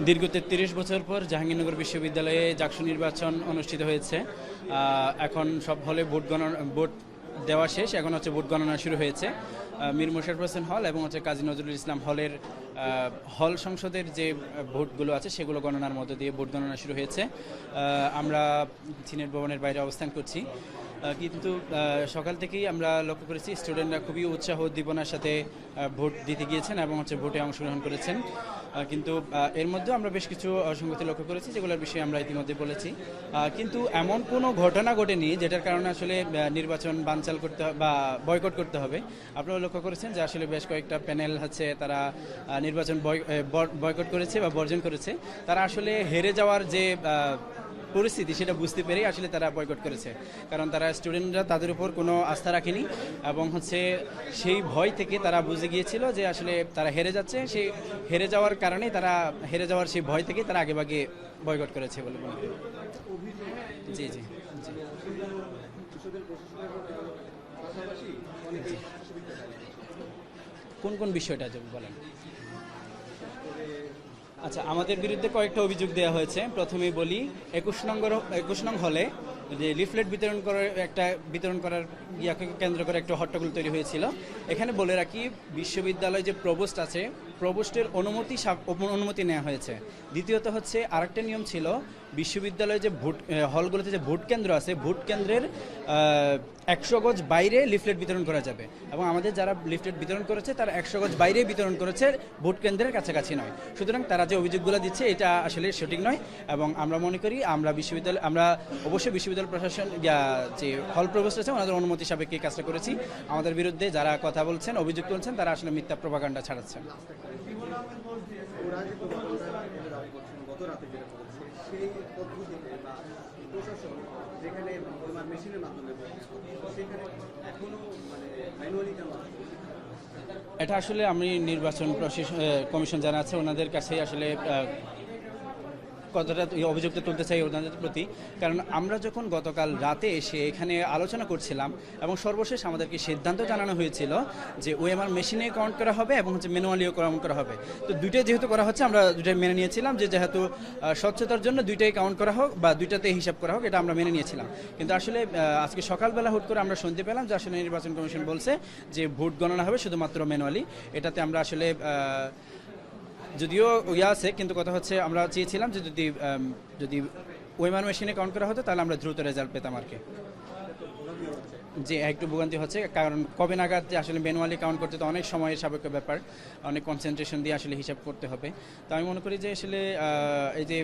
দীর্ঘ ৩৩ বছর পর জাহাঙ্গীরনগর বিশ্ববিদ্যালয়ে জাকসু নির্বাচন অনুষ্ঠিত হয়েছে। এখন সব হলে ভোট দেওয়া শেষ, এখন হচ্ছে ভোট গণনা শুরু হয়েছে। মীর মোশাররফ হোসেন হল এবং হচ্ছে কাজী নজরুল ইসলাম হলের হল সংসদের যে ভোটগুলো আছে সেগুলো গণনার মধ্য দিয়ে ভোট গণনা শুরু হয়েছে। আমরা সিনেট ভবনের বাইরে অবস্থান করছি, কিন্তু সকাল থেকেই আমরা লক্ষ্য করেছি স্টুডেন্টরা খুবই উৎসাহ উদ্দীপনার সাথে ভোট দিতে গিয়েছেন এবং হচ্ছে ভোটে অংশগ্রহণ করেছেন। কিন্তু এর মধ্যেও আমরা বেশ কিছু অসঙ্গতি লক্ষ্য করেছি, যেগুলোর বিষয়ে আমরা ইতিমধ্যে বলেছি। কিন্তু এমন কোনো ঘটনা ঘটেনি যেটার কারণে আসলে নির্বাচন বানচাল করতে বা বয়কট করতে হবে। আপনারা লক্ষ্য করেছেন যে আসলে বেশ কয়েকটা প্যানেল আছে, তারা নির্বাচন বয়কট করেছে বা বর্জন করেছে। তারা আসলে হেরে যাওয়ার যে পরিস্থিতি সেটা বুঝতে পেরেই আসলে তারা বয়কট করেছে, কারণ তারা স্টুডেন্টরা তাদের উপর কোনো আস্থা রাখেনি এবং হচ্ছে সেই ভয় থেকে তারা বুঝে গিয়েছিল যে আসলে তারা হেরে যাচ্ছে। সেই হেরে যাওয়ার কারণে তারা হেরে যাওয়ার সেই ভয় থেকে তারা আগেভাগে বয়কট করেছে বলে মনে করি। জি জি জি। কোন কোন বিষয়টা বলেন? আচ্ছা, আমাদের বিরুদ্ধে কয়েকটা অভিযোগ দেওয়া হয়েছে। প্রথমেই বলি, 21 নং হলে যে লিফলেট বিতরণ করার ইয়াকে কেন্দ্র করে একটা হট্টগোল তৈরি হয়েছিল। এখানে বলে রাখি, বিশ্ববিদ্যালয় যে প্রভোস্ট আছে, প্রভোস্টের অনুমতি নেওয়া হয়েছে। দ্বিতীয়ত হচ্ছে আরেকটা নিয়ম ছিল, বিশ্ববিদ্যালয়ে যে হলগুলোতে যে ভোট কেন্দ্র আছে, ভোট কেন্দ্রের 100 গজ বাইরে লিফলেট বিতরণ করা যাবে, এবং আমাদের যারা লিফলেট বিতরণ করেছে তারা 100 গজ বাইরে বিতরণ করেছে, ভোট কেন্দ্রের কাছাকাছি নয়। সুতরাং তারা যে অভিযোগগুলো দিচ্ছে এটা আসলে সঠিক নয়, এবং আমরা মনে করি আমরা অবশ্যই বিশ্ববিদ্যালয় প্রশাসন যে হল প্রভোস্ট আছে ওনাদের অনুমতি সাপেক্ষে কাজটা করেছি। আমাদের বিরুদ্ধে যারা কথা বলছেন, অভিযোগ তুলছেন, তারা আসলে মিথ্যা প্রোপাগান্ডা ছড়াচ্ছেন। এটা আসলে আমি নির্বাচন কমিশন যারা আছে ওনাদের কাছে আসলে কতটা অভিযোগটা তুলতে চাই ওনাদের প্রতি, কারণ আমরা যখন গতকাল রাতে এসে এখানে আলোচনা করছিলাম এবং সর্বশেষ আমাদেরকে সিদ্ধান্ত জানানো হয়েছিল যে ওএমআর মেশিনে কাউন্ট করা হবে এবং হচ্ছে ম্যানুয়ালিও কাউন্ট করা হবে। তো দুইটাই যেহেতু করা হচ্ছে, আমরা দুইটাই মেনে নিয়েছিলাম যে যেহেতু স্বচ্ছতার জন্য দুইটাই কাউন্ট করা হোক বা দুইটাতে হিসাব করা হোক, এটা আমরা মেনে নিয়েছিলাম। কিন্তু আসলে আজকে সকালবেলা হুট করে আমরা শুনতে পেলাম যে আসলে নির্বাচন কমিশন বলছে যে ভোট গণনা হবে শুধুমাত্র ম্যানুয়ালি। এটাতে আমরা আসলে যদিও আছে, কিন্তু কথা হচ্ছে আমরা চেয়েছিলাম যে যদি ওএমআর মেশিনে কাউন্ট করা হতো তাহলে আমরা দ্রুত রেজাল্ট পেতাম আর কি। যে একটু ভোগান্তি হচ্ছে, কারণ কবে নাগাদ যে আসলে ম্যানুয়ালি কাউন্ট করতে তো অনেক সময়ের সাপেক্ষ ব্যাপার, অনেক কনসেন্ট্রেশন দিয়ে আসলে হিসাব করতে হবে। তো আমি মনে করি যে আসলে এই যে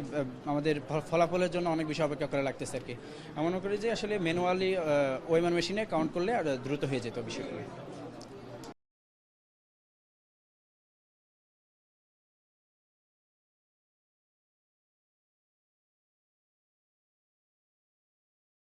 আমাদের ফলাফলের জন্য অনেক বেশি অপেক্ষা করা লাগতেছে আর কি। আমি মনে করি যে আসলে ম্যানুয়ালি ওএমআর মেশিনে কাউন্ট করলে দ্রুত হয়ে যেত বিষয়গুলো।